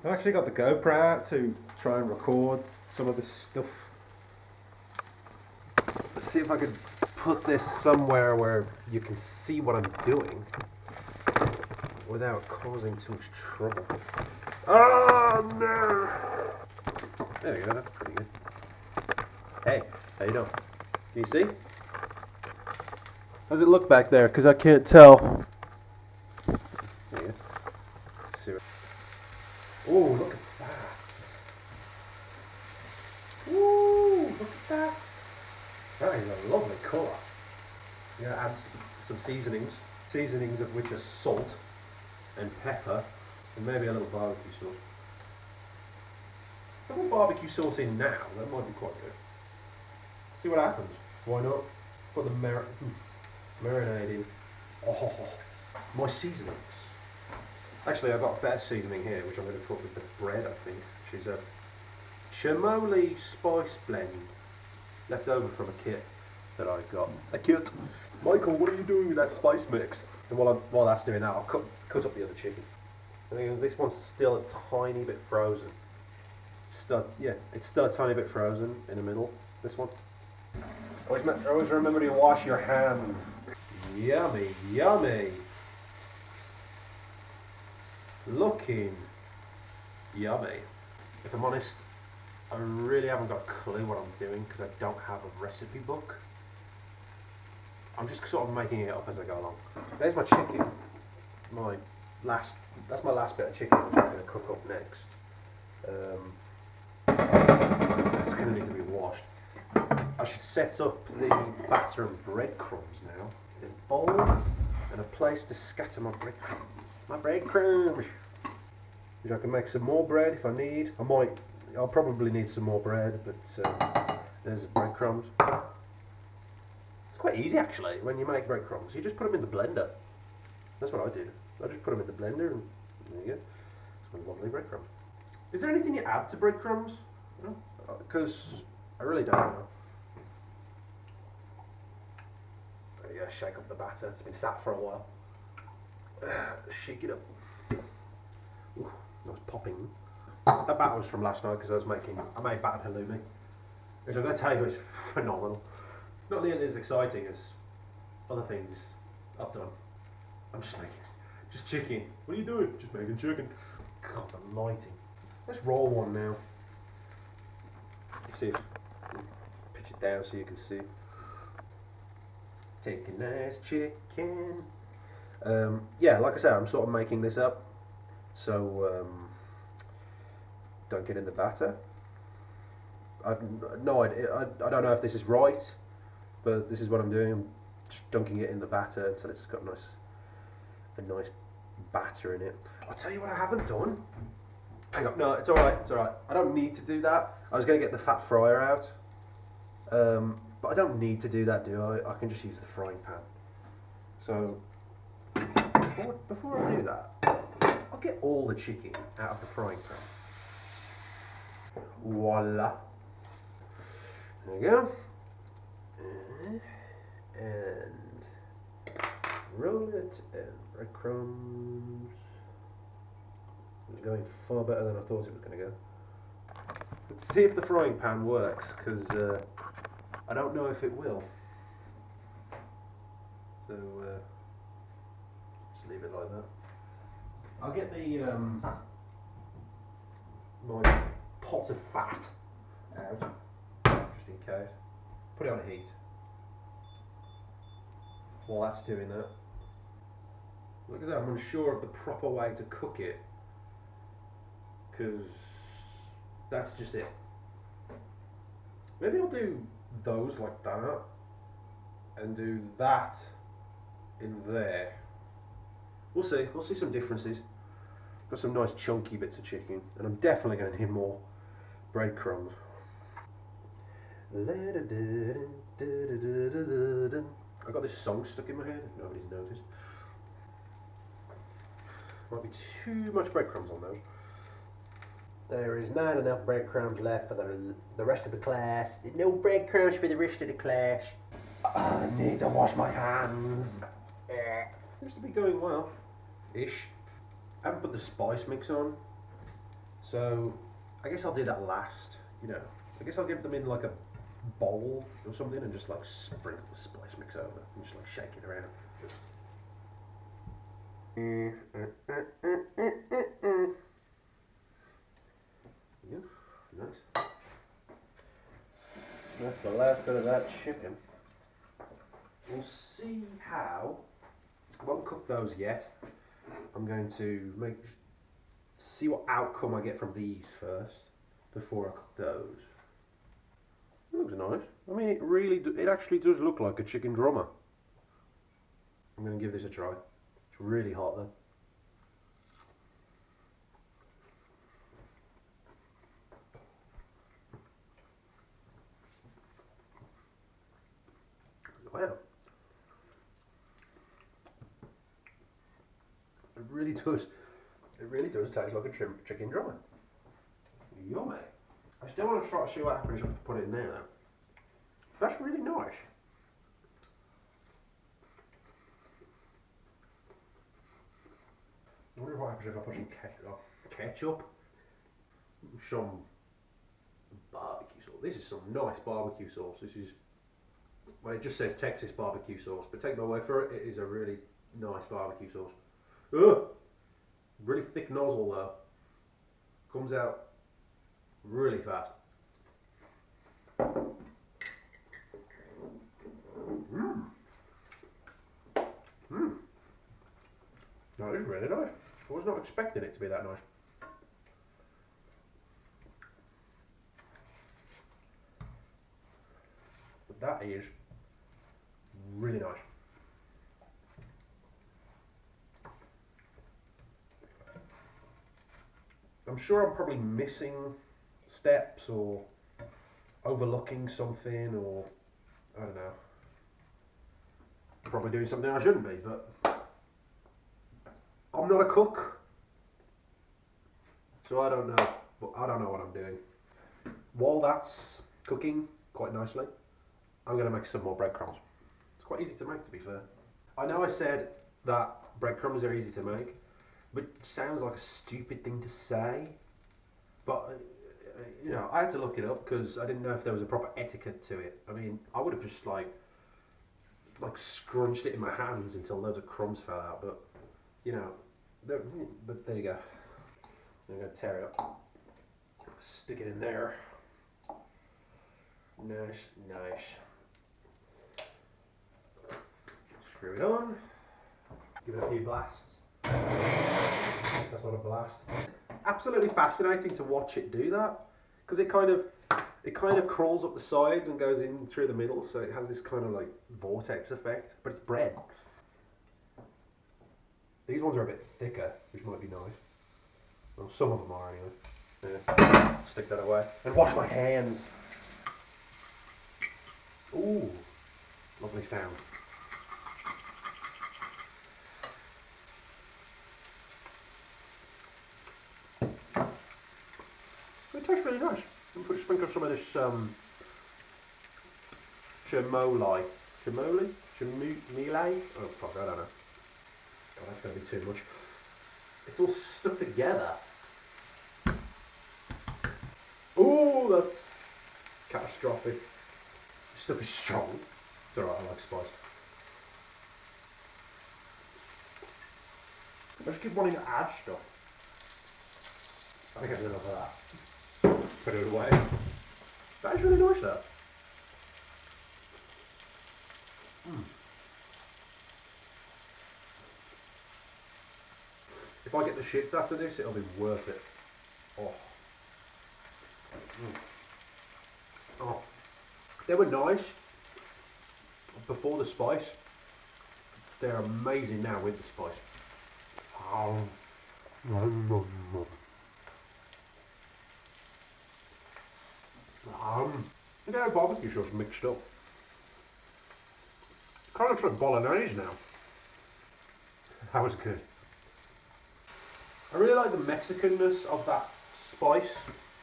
I've actually got the GoPro out to try and record some of this stuff. Let's see if I could put this somewhere where you can see what I'm doing without causing too much trouble. Oh no! There you go, that's pretty good. Hey, how you doing? Can you see? How's it look back there? Because I can't tell. There you go. See what... Oh, look at that. Ooh, look at that. That is a lovely colour. I'm going to add some seasonings. Seasonings of which are salt and pepper and maybe a little barbecue sauce. If I put barbecue sauce in now, that might be quite good. See what happens. Why not? Put the marinade in. Oh, my seasonings. Actually, I've got a better seasoning here, which I'm going to put with the bread, I think, which is a chamoli spice blend left over from a kit that I got. A kit. Michael, what are you doing with that spice mix? And while that's doing that, I'll cut up the other chicken. I think this one's still a tiny bit frozen. It's still a tiny bit frozen in the middle. This one. Always remember to wash your hands. Yummy, yummy. Looking yummy. If I'm honest, I really haven't got a clue what I'm doing because I don't have a recipe book. I'm just sort of making it up as I go along. There's my chicken. That's my last bit of chicken, which I'm going to cook up next. It's going to need to be washed. I should set up the batter and breadcrumbs now in a bowl and a place to scatter my breadcrumbs. My breadcrumbs. Which I can make some more bread if I need. I'll probably need some more bread, but there's the breadcrumbs. It's quite easy actually when you make breadcrumbs. You just put them in the blender. That's what I did. I just put them in the blender and there you go. Some lovely breadcrumbs. Is there anything you add to breadcrumbs? Because I really don't know. There you go, shake up the batter. It's been sat for a while. Shake it up. Ooh, that was popping. That batter was from last night because I made battered halloumi, which I'm going to tell you is phenomenal. Not nearly as exciting as other things I've done. I'm just making chicken. What are you doing? Just making chicken. God, the lighting. Let's roll one now. See if pitch it down so you can see. Take a nice chicken. Yeah, like I said, I'm sort of making this up, so don't get in the batter. I've no idea. I don't know if this is right, but this is what I'm doing. I'm just dunking it in the batter until it's got a nice batter in it. I'll tell you what I haven't done. Hang on, no, it's alright, it's alright. I don't need to do that. I was going to get the fat fryer out, but I don't need to do that, do I? I can just use the frying pan. So, before I do that, I'll get all the chicken out of the frying pan. Voila. There you go. And roll it and breadcrumbs. It's going far better than I thought it was going to go. Let's see if the frying pan works, because I don't know if it will. So just leave it like that. I'll get the my pot of fat out, just in case. Put it on heat. While that's doing that, like I said, I'm unsure of the proper way to cook it, because that's just it. Maybe I'll do those like that and do that in there. We'll see some differences. Got some nice chunky bits of chicken, and I'm definitely going to need more breadcrumbs. I got this song stuck in my head, if nobody's noticed. Might be too much breadcrumbs on those. There is not enough breadcrumbs left for the rest of the class. There's no breadcrumbs for the rest of the class. I need to wash my hands. Seems to be going well. Ish. I haven't put the spice mix on. So I guess I'll do that last. You know, I guess I'll give them in like a bowl or something and just like sprinkle the spice mix over and just like shake it around. Yeah, nice. That's the last bit of that chicken. We'll see how. I won't cook those yet. I'm going to see what outcome I get from these first before I cook those. It looks nice. I mean, it actually does look like a chicken drummer. I'm going to give this a try. It's really hot though. Wow. It really does. It really does taste like a chicken drummer. Yummy. I still want to try to see what happens if I put it in there though. That's really nice. I wonder what happens if I put some ketchup, some barbecue sauce. This is some nice barbecue sauce. This is, well, it just says Texas barbecue sauce, but take my word for it, it is a really nice barbecue sauce. Ugh! Really thick nozzle though. Comes out really fast. Mmm. Mmm. That is really nice. I was not expecting it to be that nice. But that is really nice. I'm sure I'm probably missing steps or overlooking something, or I don't know. Probably doing something I shouldn't be, but I'm not a cook, so I don't know. But I don't know what I'm doing. While that's cooking quite nicely, I'm going to make some more breadcrumbs. It's quite easy to make, to be fair. I know I said that breadcrumbs are easy to make, but it sounds like a stupid thing to say. But you know, I had to look it up because I didn't know if there was a proper etiquette to it. I mean, I would have just like scrunched it in my hands until loads of crumbs fell out. But you know, but there you go. I'm gonna tear it up, stick it in there. Nice, nice. Screw it on. Give it a few blasts. That's not a blast. Absolutely fascinating to watch it do that, because it kind of crawls up the sides and goes in through the middle, so it has this kind of like vortex effect, but it's bread. These ones are a bit thicker, which might be nice. Well, some of them are anyway. Yeah. Stick that away and wash my hands. Ooh, lovely sound. It tastes really nice. And sprinkle some of this chamole. Oh fuck, I don't know. Oh, that's going to be too much. It's all stuck together. Oh, that's catastrophic. This stuff is strong. It's alright, I like spice. Let's keep wanting to add stuff. I think I've done enough of that. Put it away. That is really nice though. If I get the shits after this, it'll be worth it. Oh. Oh. They were nice before the spice. They're amazing now with the spice. Look how barbecue sauce mixed up. Kind of looks like bolognese now. That was good. I really like the Mexicanness of that spice,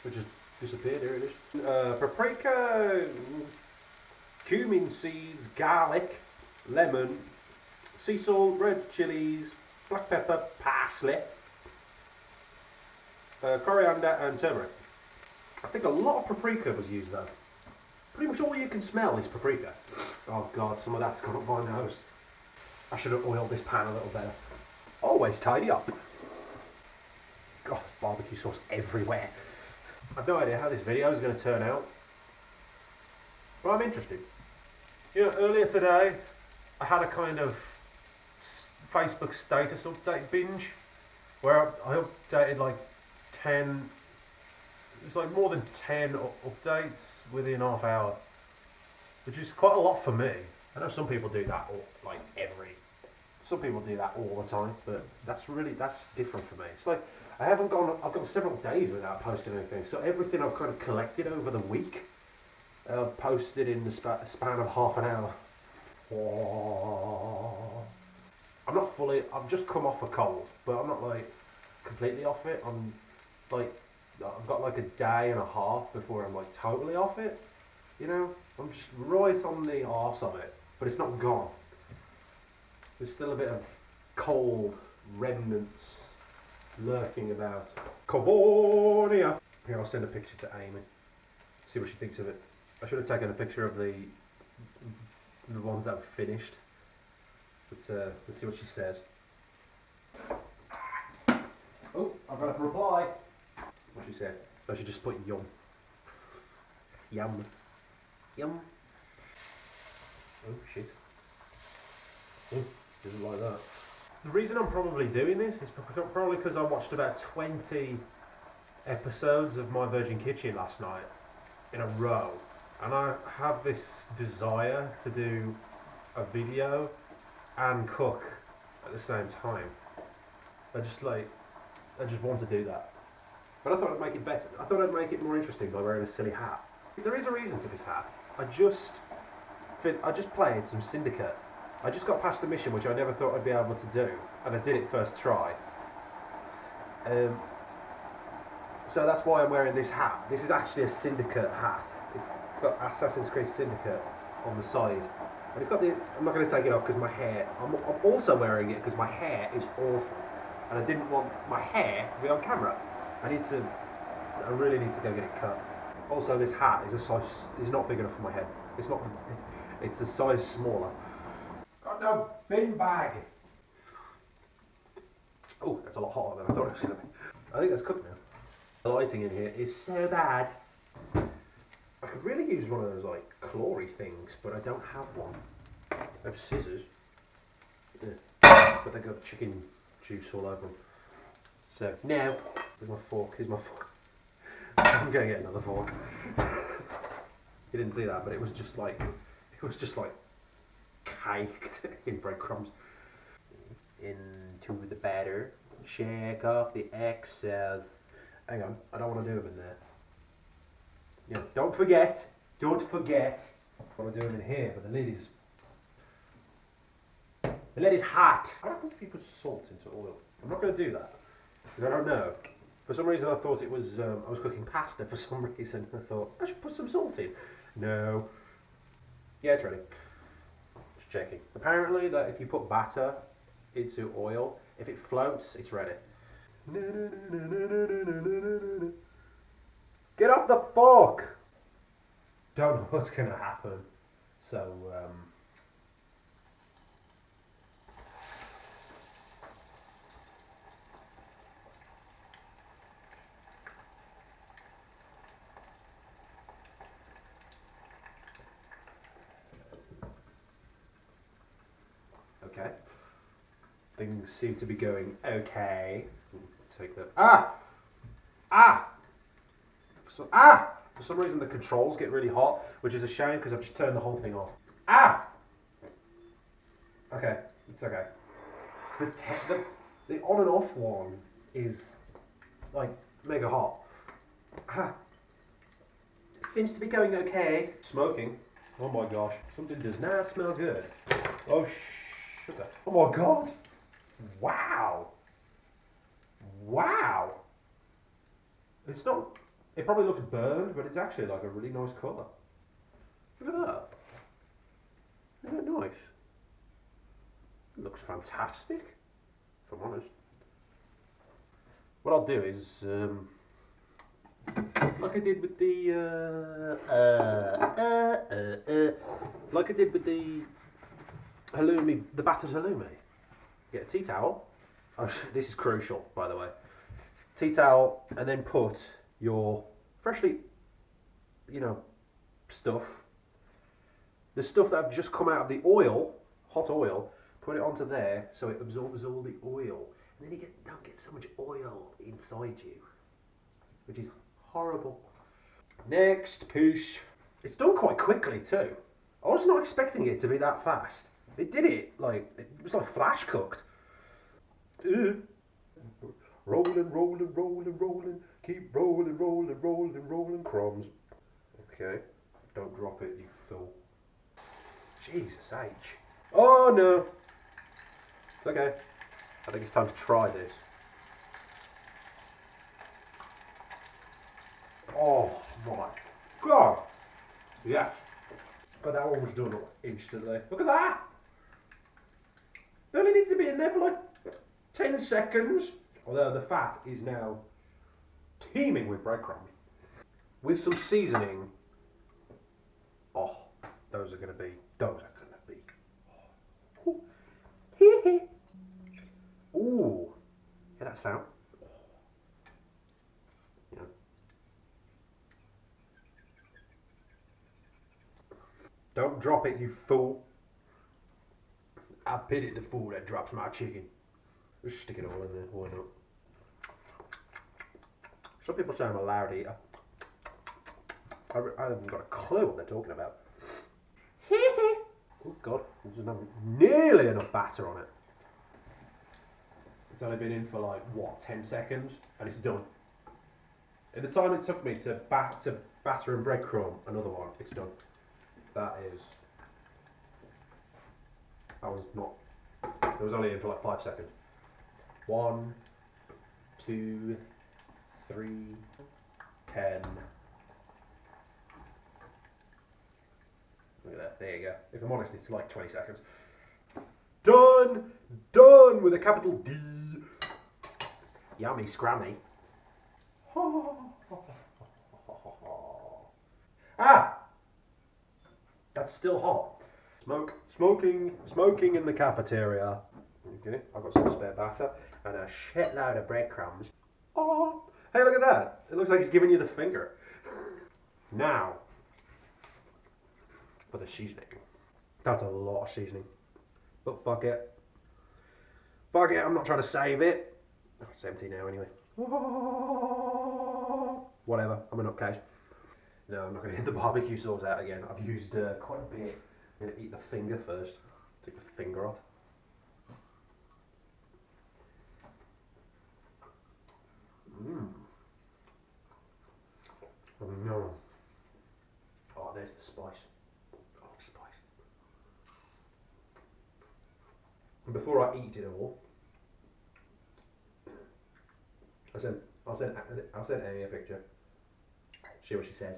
which has disappeared. Here it is. Paprika, cumin seeds, garlic, lemon, sea salt, red chilies, black pepper, parsley, Coriander and turmeric. I think a lot of paprika was used though. Pretty much all you can smell is paprika. Oh god, some of that's gone up my nose. I should have oiled this pan a little better. Always tidy up. God, barbecue sauce everywhere. I've no idea how this video is going to turn out, but I'm interested. You know, earlier today, I had a kind of Facebook status update binge, where I updated like 10, it was like more than 10 updates within half hour, which is quite a lot for me. I know some people do that some people do that all the time, but that's different for me. It's like, I've gone several days without posting anything, so everything I've kind of collected over the week, posted in the span of half an hour. I've just come off a cold, but I'm not like completely off it. I've got like a day and a half before I'm like totally off it. You know, I'm just right on the arse of it, but it's not gone. There's still a bit of cold remnants lurking about. California! Here, I'll send a picture to Amy. See what she thinks of it. I should have taken a picture of the ones that were finished. But let's see what she says. Oh, I've got a reply. What she said. I should just put yum. Yum. Yum. Oh, shit. Oh, didn't like that. The reason I'm probably doing this is probably because I watched about 20 episodes of My Virgin Kitchen last night in a row, and I have this desire to do a video and cook at the same time. I just want to do that. But I thought I'd make it better. I thought I'd make it more interesting by wearing a silly hat. There is a reason for this hat. I just played some Syndicate. I just got past the mission which I never thought I'd be able to do, and I did it first try. So that's why I'm wearing this hat. This is actually a Syndicate hat. It's got Assassin's Creed Syndicate on the side. And it's got the, I'm not going to take it off because my hair, I'm also wearing it because my hair is awful. And I didn't want my hair to be on camera. I really need to go get it cut. Also, this hat is not big enough for my head. It's a size smaller. Got no bin bag. Oh, that's a lot hotter than I thought it was going to be. I think that's cooked now. The lighting in here is so bad. I could really use one of those like clawy things, but I don't have one. I have scissors, but they got chicken juice all over them. So now, here's my fork. I'm going to get another fork. You didn't see that, but it was just like caked in breadcrumbs. Into the batter. Shake off the excess. Hang on, I don't want to do them in there. Yeah, don't forget. I want to do them in here, but the lid is hot. What happens if you put salt into oil? I'm not going to do that, because I don't know. For some reason I thought it was, I was cooking pasta for some reason. I thought, I should put some salt in. No. Yeah, it's ready. Just checking. Apparently that if you put batter into oil, if it floats, it's ready. Get off the fork! Don't know what's going to happen. So, okay. Things seem to be going okay. Take that. For some reason the controls get really hot, which is a shame because I've just turned the whole thing off. Okay, it's okay. So the on and off one is like mega hot. It seems to be going okay. Smoking. Oh my gosh, something does not smell good. Oh sugar. Oh my god. Wow. Wow. It's not. It probably looks burned, but it's actually like a really nice colour. Look at that. Isn't that nice? It looks fantastic, if I'm honest. what I'll do is, like I did with the, like I did with the halloumi, the battered halloumi. Get a tea towel. Oh, this is crucial, by the way. Tea towel, and then put your freshly, stuff. The stuff that have just come out of the oil, hot oil, put it onto there so it absorbs all the oil. And then you don't get so much oil inside you, which is horrible. Next piece. It's done quite quickly too. I was not expecting it to be that fast. It did it it was like flash cooked. Rolling, rolling, rolling, rolling. Keep rolling, rolling, rolling, rolling crumbs. Okay. Don't drop it, you fool. Jesus H. Oh no. It's okay. I think it's time to try this. Oh my god. Yes. But that one was done instantly. Look at that. They only need to be in there for like 10 seconds. Although the fat is now teeming with breadcrumbs. With some seasoning. Oh, those are going to be. Ooh. Hear that sound? Yeah. Don't drop it, you fool. I pity the fool that drops my chicken. Just stick it all in there, why not? Some people say I'm a loud eater. I haven't got a clue what they're talking about. Oh god, there's nearly enough batter on it. It's only been in for like, what, 10 seconds? And it's done. In the time it took me to batter and breadcrumb another one, it's done. That was not, it was only in for like 5 seconds. 1, 2, 3, 10. Look at that, there you go. If I'm honest, it's like 20 seconds. Done! Done with a capital D. Yummy scrammy. Ah! That's still hot. Smoking in the cafeteria. Okay, I've got some spare batter and a shitload of breadcrumbs. Oh, hey, look at that. It looks like he's giving you the finger. Now, for the seasoning. That's a lot of seasoning. But fuck it. Fuck it, I'm not trying to save it. Oh, it's empty now anyway. Whatever, I'm a nutcase. No, I'm not going to get the barbecue sauce out again. I've used quite a bit. I'm going to eat the finger first. Take the finger off. Mmm. Oh no. Oh, there's the spice. Oh, spice. And before I eat it all, I'll send Amy a picture. See what she says.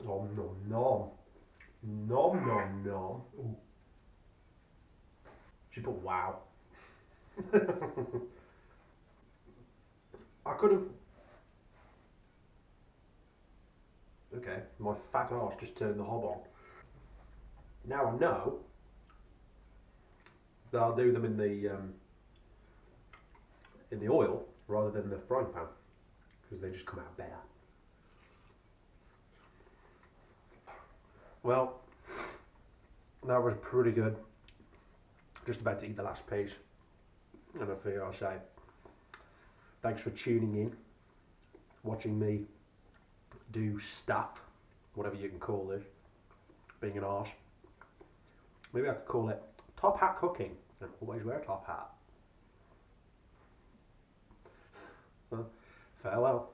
Nom nom nom. Nom nom nom. Ooh. She put wow. I could have. Okay, my fat arse just turned the hob on. Now I know that I'll do them in the oil rather than the frying pan because they just come out better. Well, that was pretty good. Just about to eat the last piece, and I figure I'll say thanks for tuning in, watching me do stuff, whatever you can call this, being an arse. Maybe I could call it top hat cooking and always wear a top hat. Well, farewell.